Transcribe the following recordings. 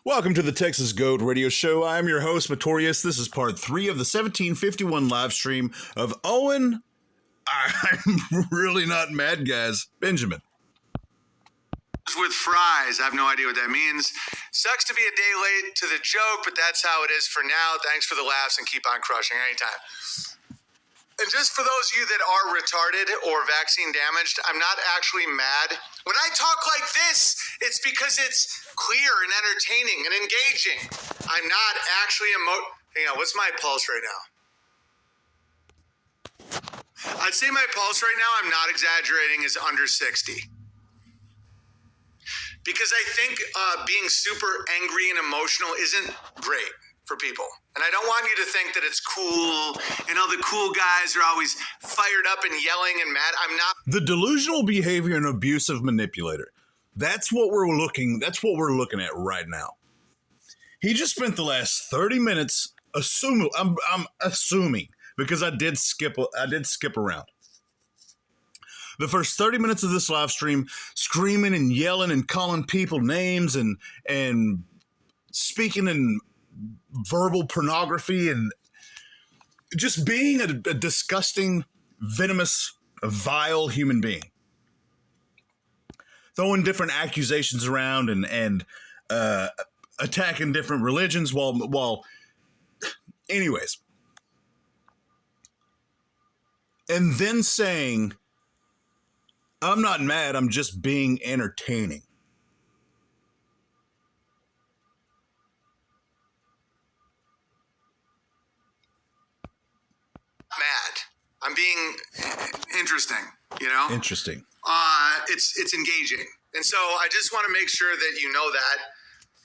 Welcome to the Texas Goat Radio Show. I'm your host, Matorius. This is part 3 of the 1751 live stream of Owen. I'm really not mad, guys. Benjamin. With fries. I have no idea what that means. Sucks to be a day late to the joke, but that's how it is for now. Thanks for the laughs and keep on crushing anytime. And just for those of you that are retarded or vaccine damaged, I'm not actually mad. When I talk like this, it's because it's clear and entertaining and engaging. I'm not actually Hang on, what's my pulse right now? I'd say my pulse right now, I'm not exaggerating, is under 60. Because I think being super angry and emotional isn't great for people. And I don't want you to think that it's cool and all the cool guys are always fired up and yelling and mad. I'm not. The delusional behavior and abusive manipulator. That's what we're looking at right now. He just spent the last 30 minutes I'm assuming because I did skip around. The first 30 minutes of this live stream, screaming and yelling and calling people names and speaking in verbal pornography and just being a disgusting, venomous, vile human being. Throwing different accusations around and attacking different religions while anyways. And then saying, I'm not mad, I'm just being entertaining. Mad. I'm being interesting, you know? Interesting. It's engaging. And so I just want to make sure that you know that,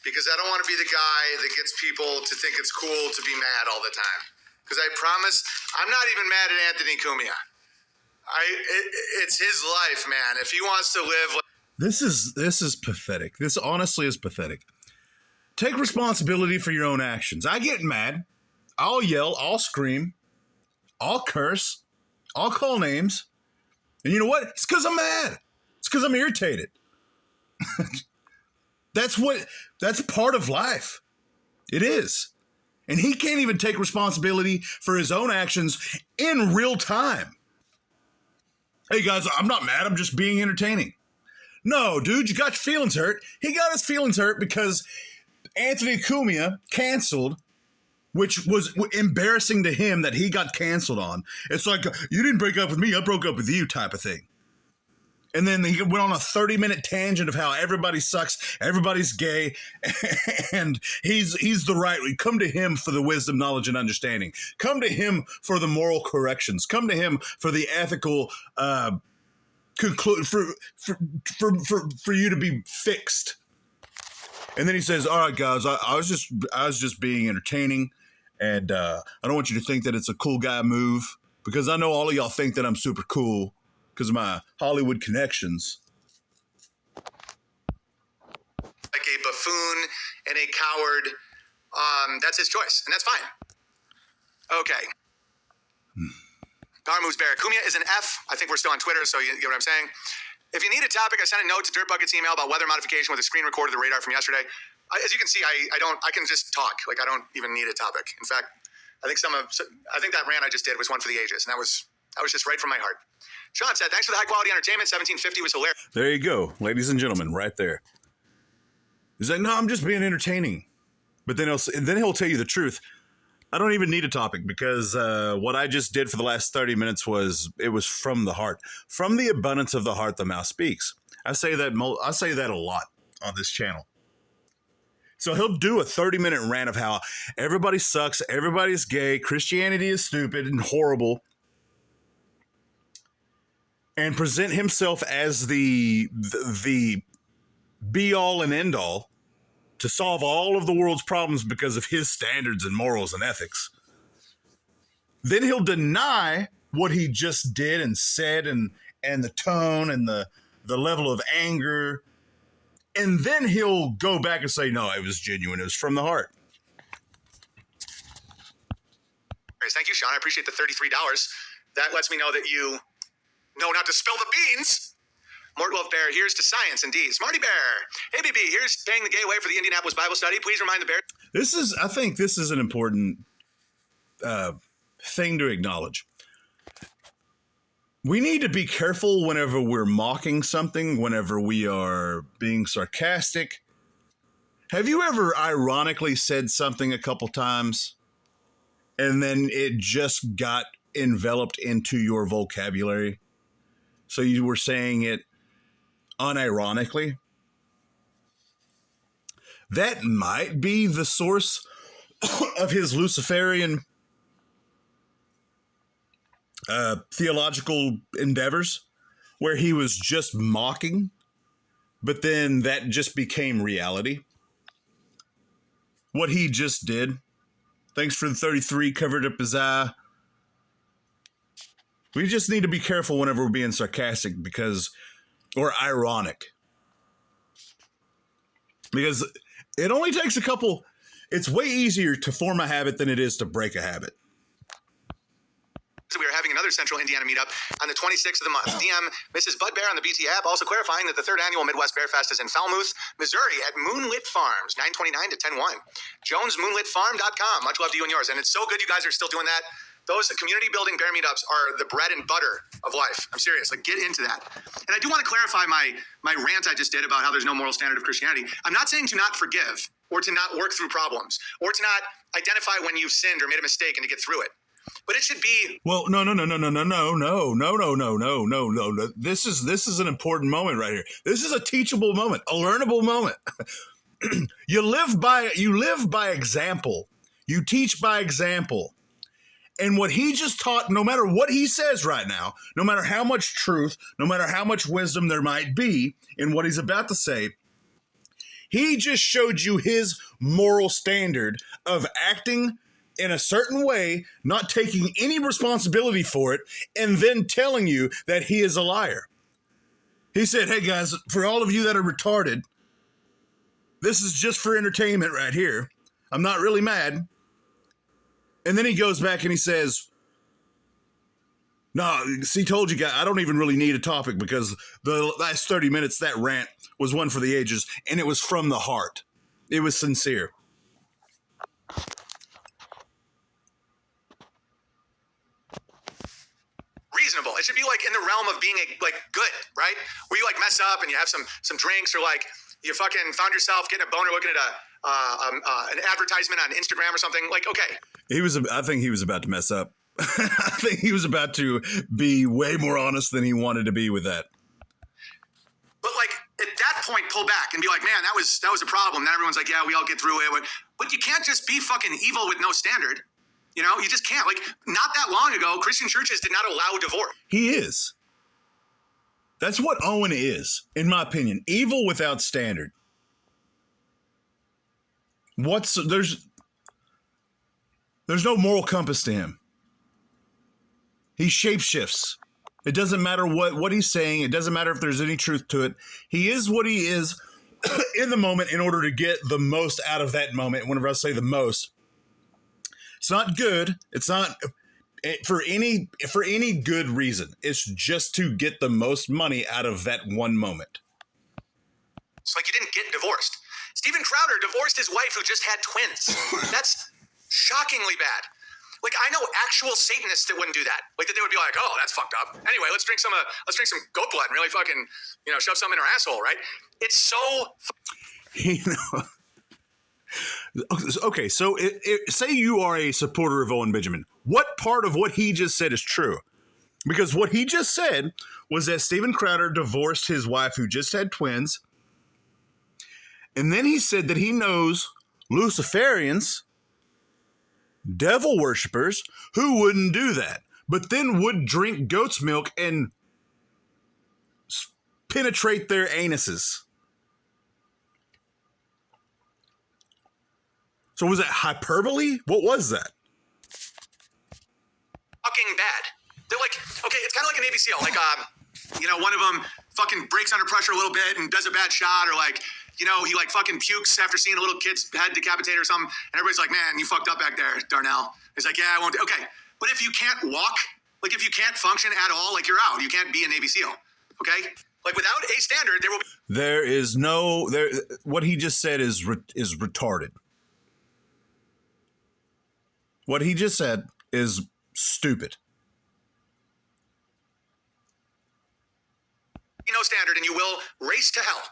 because I don't want to be the guy that gets people to think it's cool to be mad all the time. Because I promise, I'm not even mad at Anthony Cumia. It's his life, man. If he wants to live. This is pathetic. This honestly is pathetic. Take responsibility for your own actions. I get mad. I'll yell. I'll scream. I'll curse. I'll call names. And you know what? It's because I'm mad. It's because I'm irritated. That's part of life. It is. And he can't even take responsibility for his own actions in real time. Hey guys, I'm not mad. I'm just being entertaining. No, dude, you got your feelings hurt. He got his feelings hurt because Anthony Cumia canceled, which was embarrassing to him that he got canceled on. It's like, you didn't break up with me, I broke up with you type of thing. And then he went on a 30-minute tangent of how everybody sucks, everybody's gay, and he's the right. Come to him for the wisdom, knowledge, and understanding. Come to him for the moral corrections. Come to him for the ethical for you to be fixed. And then he says, "All right, guys, I was just being entertaining, and I don't want you to think that it's a cool guy move because I know all of y'all think that I'm super cool." Because of my Hollywood connections. Like a buffoon and a coward. That's his choice, and that's fine. Okay. Power moves Barrett. Cumia is an F. I think we're still on Twitter, so you get what I'm saying. If you need a topic, I sent a note to Dirtbucket's email about weather modification with a screen record of the radar from yesterday. As you can see, I can just talk. Like, I don't even need a topic. In fact, I think that rant I just did was one for the ages, and that was just right from my heart. Sean said, thanks for the high-quality entertainment. 1750 was hilarious. There you go, ladies and gentlemen, right there. He's like, no, I'm just being entertaining. But then he'll tell you the truth. I don't even need a topic because what I just did for the last 30 minutes was from the heart. From the abundance of the heart, the mouth speaks. I say that a lot on this channel. So he'll do a 30-minute rant of how everybody sucks, everybody's gay, Christianity is stupid and horrible, and present himself as the be-all and end-all to solve all of the world's problems because of his standards and morals and ethics. Then he'll deny what he just did and said and the tone and the level of anger. And then he'll go back and say, no, it was genuine. It was from the heart. Thank you, Sean. I appreciate the $33. That lets me know that you know not to spill the beans. Mort Wolf Bear, here's to science indeed. Smarty Bear. Hey, BB, here's paying the gateway for the Indianapolis Bible study. Please remind the bear. I think this is an important thing to acknowledge. We need to be careful whenever we're mocking something, whenever we are being sarcastic. Have you ever ironically said something a couple times and then it just got enveloped into your vocabulary? So you were saying it unironically? That might be the source of his Luciferian theological endeavors, where he was just mocking, but then that just became reality. What he just did. Thanks for the 33, covered up his eye. We just need to be careful whenever we're being sarcastic or ironic. Because it only takes it's way easier to form a habit than it is to break a habit. So we are having another Central Indiana meetup on the 26th of the month. DM Mrs. Bud Bear on the BT app, also clarifying that the third annual Midwest Bear Fest is in Falmouth, Missouri at Moonlit Farms, 929 to 101. JonesMoonlitFarm.com. Much love to you and yours. And it's so good you guys are still doing that. Those community building bear meetups are the bread and butter of life. I'm serious. Like, get into that. And I do want to clarify my rant I just did about how there's no moral standard of Christianity. I'm not saying to not forgive or to not work through problems or to not identify when you've sinned or made a mistake and to get through it. But it should be. Well, no. This is an important moment right here. This is a teachable moment, a learnable moment. You live by example. You teach by example. And what he just taught, no matter what he says right now, no matter how much truth, no matter how much wisdom there might be in what he's about to say, he just showed you his moral standard of acting in a certain way, not taking any responsibility for it, and then telling you that he is a liar. He said, hey guys, for all of you that are retarded, this is just for entertainment right here. I'm not really mad. And then he goes back and he says, no, see, told you guys, I don't even really need a topic because the last 30 minutes, that rant was one for the ages, and it was from the heart. It was sincere. Reasonable. It should be like in the realm of being good, right? Where you like mess up and you have some drinks, or like you fucking found yourself getting a boner looking at an advertisement on Instagram or something. Like, okay. I think he was about to mess up. I think he was about to be way more honest than he wanted to be with that. But like at that point, pull back and be like, man, that was a problem. Then everyone's like, yeah, we all get through it. But you can't just be fucking evil with no standard. You know, you just can't. Like, not that long ago, Christian churches did not allow divorce. He is. That's what Owen is, in my opinion. Evil without standard. There's no moral compass to him. He shapeshifts. It doesn't matter what he's saying. It doesn't matter if there's any truth to it. He is what he is in the moment in order to get the most out of that moment. Whenever I say the most, it's not good. It's not for any good reason. It's just to get the most money out of that one moment. It's like you didn't get divorced. Steven Crowder divorced his wife who just had twins. That's shockingly bad. Like, I know actual Satanists that wouldn't do that. Like, that they would be like, oh, that's fucked up. Anyway, let's drink some goat blood and really fucking, shove something in our asshole, right? It's so. Okay, so say you are a supporter of Owen Benjamin. What part of what he just said is true? Because what he just said was that Steven Crowder divorced his wife who just had twins. And then he said that he knows Luciferians, devil worshippers, who wouldn't do that, but then would drink goat's milk and penetrate their anuses. So was that hyperbole? What was that? Fucking bad. They're like, okay, it's kind of like a Navy SEAL. Like, one of them fucking breaks under pressure a little bit and does a bad shot, or like, he like fucking pukes after seeing a little kid's head decapitated or something, and everybody's like, man, you fucked up back there, Darnell. He's like, yeah, I won't. Okay, but if you can't walk, like if you can't function at all, like you're out. You can't be a Navy SEAL, okay? Like without a standard, there will be. There is no there. What he just said is retarded. What he just said is stupid. No standard, and you will race to hell.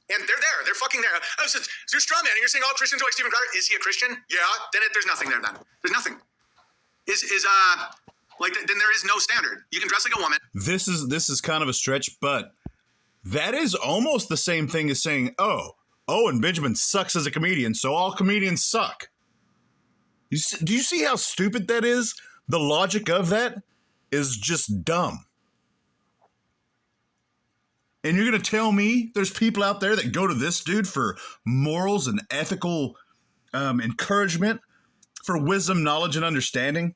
And they're there. They're fucking there. Oh, so you're straw man, and you're saying all Christians are like Stephen Crowder. Is he a Christian? Yeah. Then there's nothing there. Then there's nothing. Then there is no standard. You can dress like a woman. This is kind of a stretch, but that is almost the same thing as saying, "Oh, Owen Benjamin sucks as a comedian, so all comedians suck." Do you see how stupid that is? The logic of that is just dumb. And you're going to tell me there's people out there that go to this dude for morals and ethical encouragement, for wisdom, knowledge, and understanding,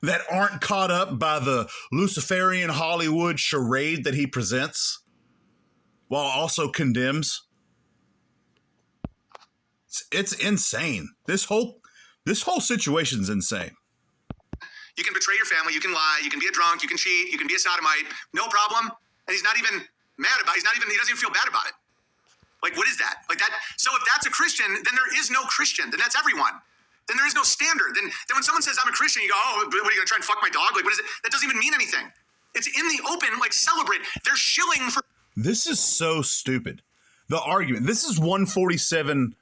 that aren't caught up by the Luciferian Hollywood charade that he presents while also condemns? It's insane. This whole situation's insane. You can betray your family, you can lie, you can be a drunk, you can cheat, you can be a sodomite, no problem. And he's not even mad about it. He doesn't even feel bad about it. Like, what is that? Like that. So if that's a Christian, then there is no Christian. Then that's everyone. Then there is no standard. Then when someone says I'm a Christian, you go, oh, what are you gonna try and fuck my dog? Like, what is it? That doesn't even mean anything. It's in the open, like celebrate. They're shilling for. This is so stupid. The argument. This is 147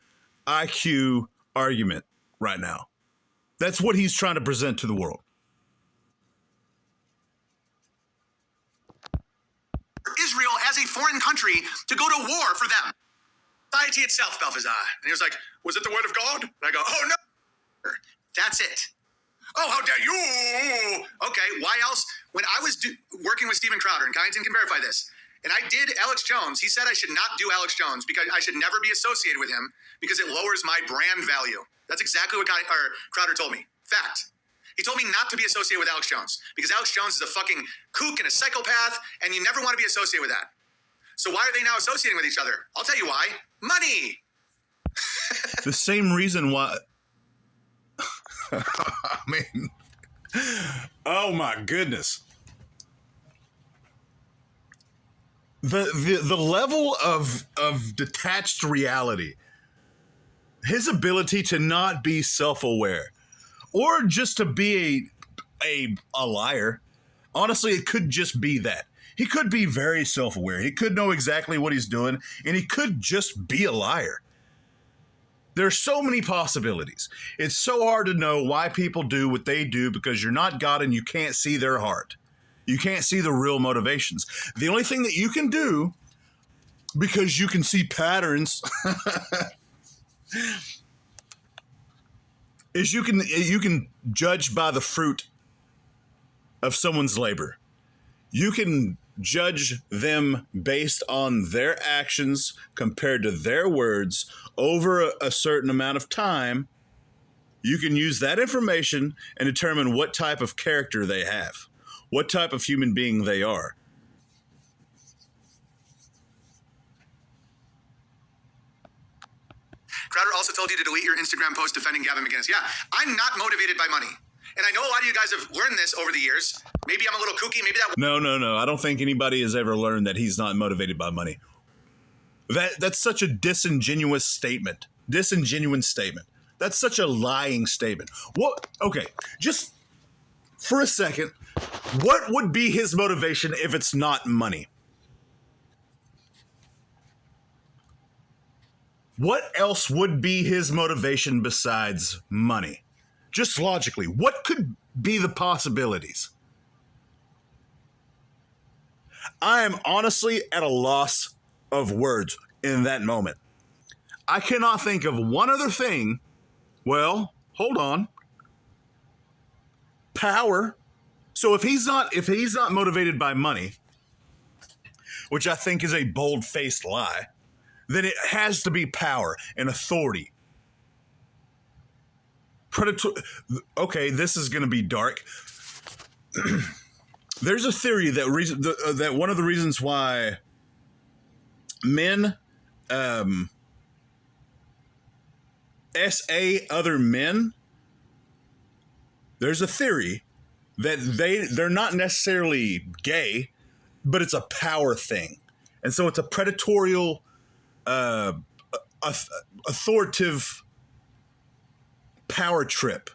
IQ argument right now. That's what he's trying to present to the world. Israel as a foreign country to go to war for them. Society itself, Balthazar. And he was like, was it the word of God? And I go, oh no. That's it. Oh, how dare you? Okay, why else? When I was working with Stephen Crowder, and Kyneton can verify this, and I did Alex Jones, he said I should not do Alex Jones because I should never be associated with him because it lowers my brand value. That's exactly what Crowder told me. Fact. He told me not to be associated with Alex Jones because Alex Jones is a fucking kook and a psychopath, and you never want to be associated with that. So why are they now associating with each other? I'll tell you why. Money. The same reason why. I mean, oh my goodness. The level of detached reality, his ability to not be self-aware, or just to be a liar. Honestly, it could just be that. He could be very self-aware. He could know exactly what he's doing, and he could just be a liar. There's so many possibilities. It's so hard to know why people do what they do because you're not God and you can't see their heart. You can't see the real motivations. The only thing that you can do, because you can see patterns, is you can judge by the fruit of someone's labor. You can judge them based on their actions compared to their words over a certain amount of time. You can use that information and determine what type of character they have, what type of human being they are. Crowder also told you to delete your Instagram post defending Gavin McInnes. Yeah, I'm not motivated by money. And I know a lot of you guys have learned this over the years. Maybe I'm a little kooky. Maybe that. No. I don't think anybody has ever learned that he's not motivated by money. That's such a disingenuous statement. That's such a lying statement. What? Okay, just for a second, what would be his motivation if it's not money? What else would be his motivation besides money? Just logically, what could be the possibilities? I am honestly at a loss of words in that moment. I cannot think of one other thing. Well, hold on. Power. So if he's not motivated by money, which I think is a bold-faced lie, then it has to be power and authority. Okay, this is going to be dark. There's a theory that one of the reasons why men SA other men, there's a theory that they're not necessarily gay, but it's a power thing. And so it's a predatorial, authoritative power trip.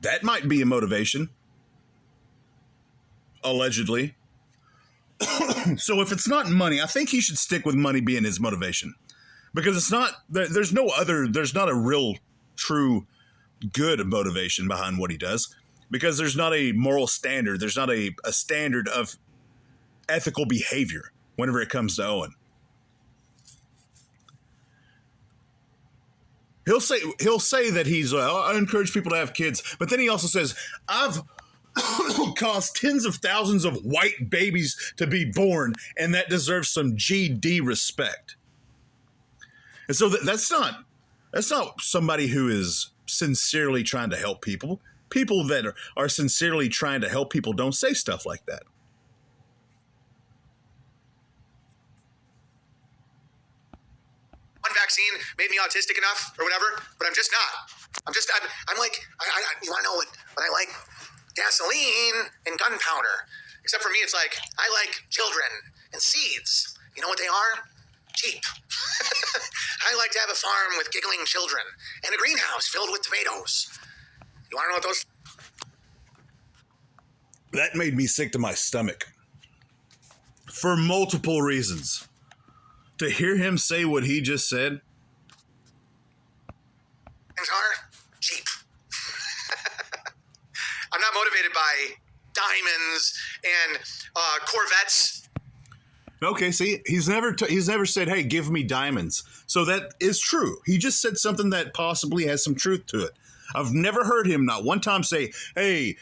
That might be a motivation, allegedly. So if it's not money, I think he should stick with money being his motivation, because it's not, there's not a real true good motivation behind what he does, because there's not a moral standard. There's not a standard of ethical behavior whenever it comes to Owen. He'll say that he's, I encourage people to have kids, but then he also says, I've caused tens of thousands of white babies to be born, and that deserves some GD respect. And so that's not somebody who is sincerely trying to help people. People that are sincerely trying to help people don't say stuff like that. One vaccine made me autistic enough or whatever, but I'm just not. I'm like, you want to know what I like? Gasoline and gunpowder. Except for me, it's like, I like children and seeds. You know what they are? Cheap. I like to have a farm with giggling children and a greenhouse filled with tomatoes. You want to know what those... That made me sick to my stomach. For multiple reasons. To hear him say what he just said. Things are cheap. I'm not motivated by diamonds and Corvettes. Okay, see, he's never said, hey, give me diamonds. So that is true. He just said something that possibly has some truth to it. I've never heard him not one time say, hey,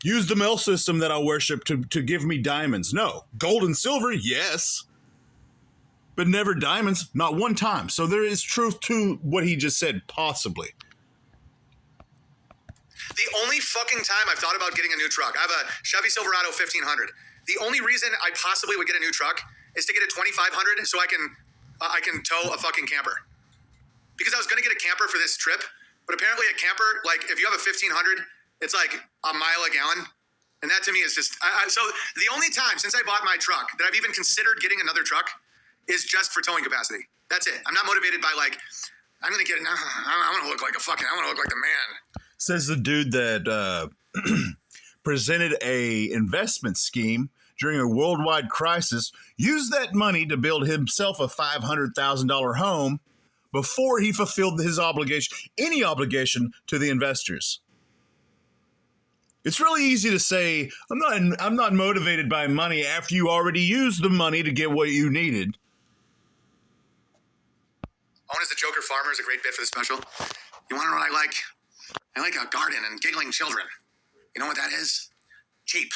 use the Mel system that I worship to give me diamonds. No. Gold and silver, yes. But never diamonds, not one time. So there is truth to what he just said, possibly. The only fucking time I've thought about getting a new truck, I have a Chevy Silverado 1500. The only reason I possibly would get a new truck is to get a 2500 so I can tow a fucking camper. Because I was going to get a camper for this trip, but apparently a camper, like if you have a 1500, it's like a mile a gallon. And that to me is just, so the only time since I bought my truck that I've even considered getting another truck is just for towing capacity. That's it. I'm not motivated by like, I'm going to get, I want to look like a fucking, I want to look like the man. Says the dude that presented a investment scheme during a worldwide crisis, used that money to build himself a $500,000 home before he fulfilled his any obligation to the investors. It's really easy to say, I'm not motivated by money after you already used the money to get what you needed. Owen as the Joker farmer is a great bit for the special. You want to know what I like? I like a garden and giggling children. You know what that is? Cheap.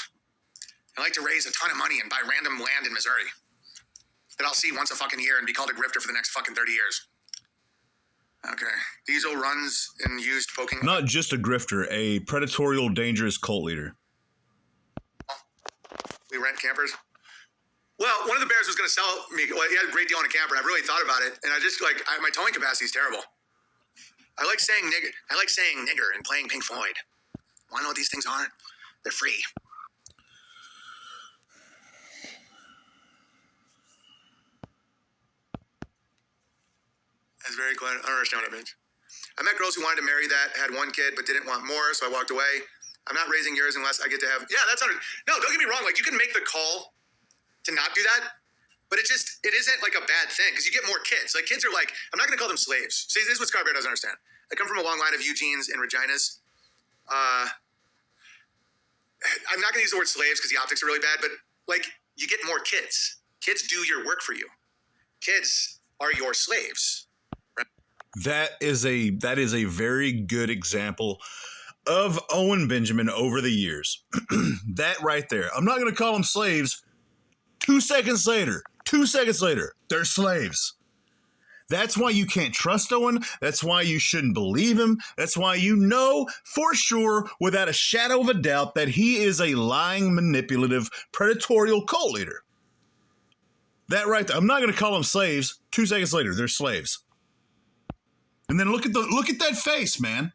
I like to raise a ton of money and buy random land in Missouri that I'll see once a fucking year and be called a grifter for the next fucking 30 years. Okay. Diesel runs and used poking... Not just a grifter, a predatorial, dangerous cult leader. We rent campers. Well, one of the bears was going to sell me... Well, he had a great deal on a camper, and I really thought about it, and I just, my towing capacity is terrible. I like saying nigger and playing Pink Floyd. Want to know what these things are? They're free. That's very quiet. I don't understand what that means. I met girls who wanted to marry that, had one kid, but didn't want more, so I walked away. I'm not raising yours unless I get to have... Yeah, that's... No, don't get me wrong. Like, you can make the call to not do that, but it isn't like a bad thing, because you get more kids. Like, kids are like... I'm not going to call them slaves. See, this is what Scarborough doesn't understand. I come from a long line of Eugenes and Reginas. I'm not going to use the word slaves because the optics are really bad, but, like, you get more kids. Kids do your work for you. Kids are your slaves. That is a very good example of Owen Benjamin over the years. That right there. I'm not going to call them slaves. 2 seconds later, they're slaves. That's why you can't trust Owen. That's why you shouldn't believe him. That's why you know for sure, without a shadow of a doubt, that he is a lying, manipulative, predatorial cult leader. That right there. I'm not going to call them slaves. 2 seconds later, they're slaves. And then look at that face, man.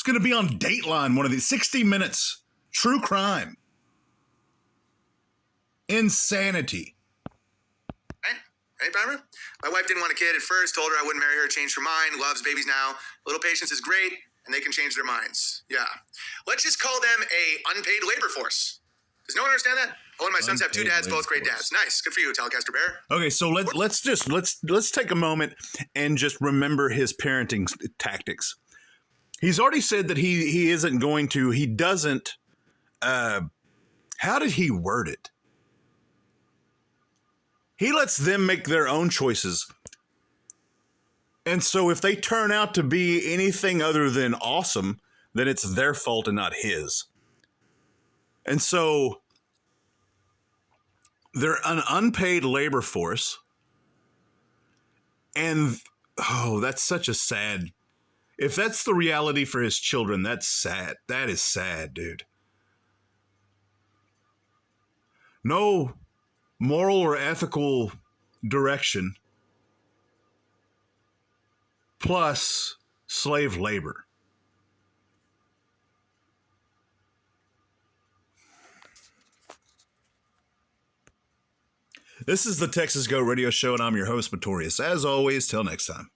going to be on Dateline one of these 60 Minutes. True crime. Insanity. Right, Barbara? My wife didn't want a kid at first, told her I wouldn't marry her, changed her mind, loves babies now. A little patience is great, and they can change their minds. Yeah. Let's just call them a unpaid labor force. Does no one understand that? Oh, and my sons have 2 dads, both great dads. Nice. Good for you, Telecaster Bear. Okay, so let's take a moment and just remember his parenting tactics. He's already said that he isn't going to, he doesn't, how did he word it? He lets them make their own choices. And so if they turn out to be anything other than awesome, then it's their fault and not his. And so they're an unpaid labor force. And, oh, that's such a sad, if that's the reality for his children, that's sad. That is sad, dude. No moral or ethical direction, plus slave labor. This is the Texas Go Radio Show, and I'm your host, Matorius. As always, till next time.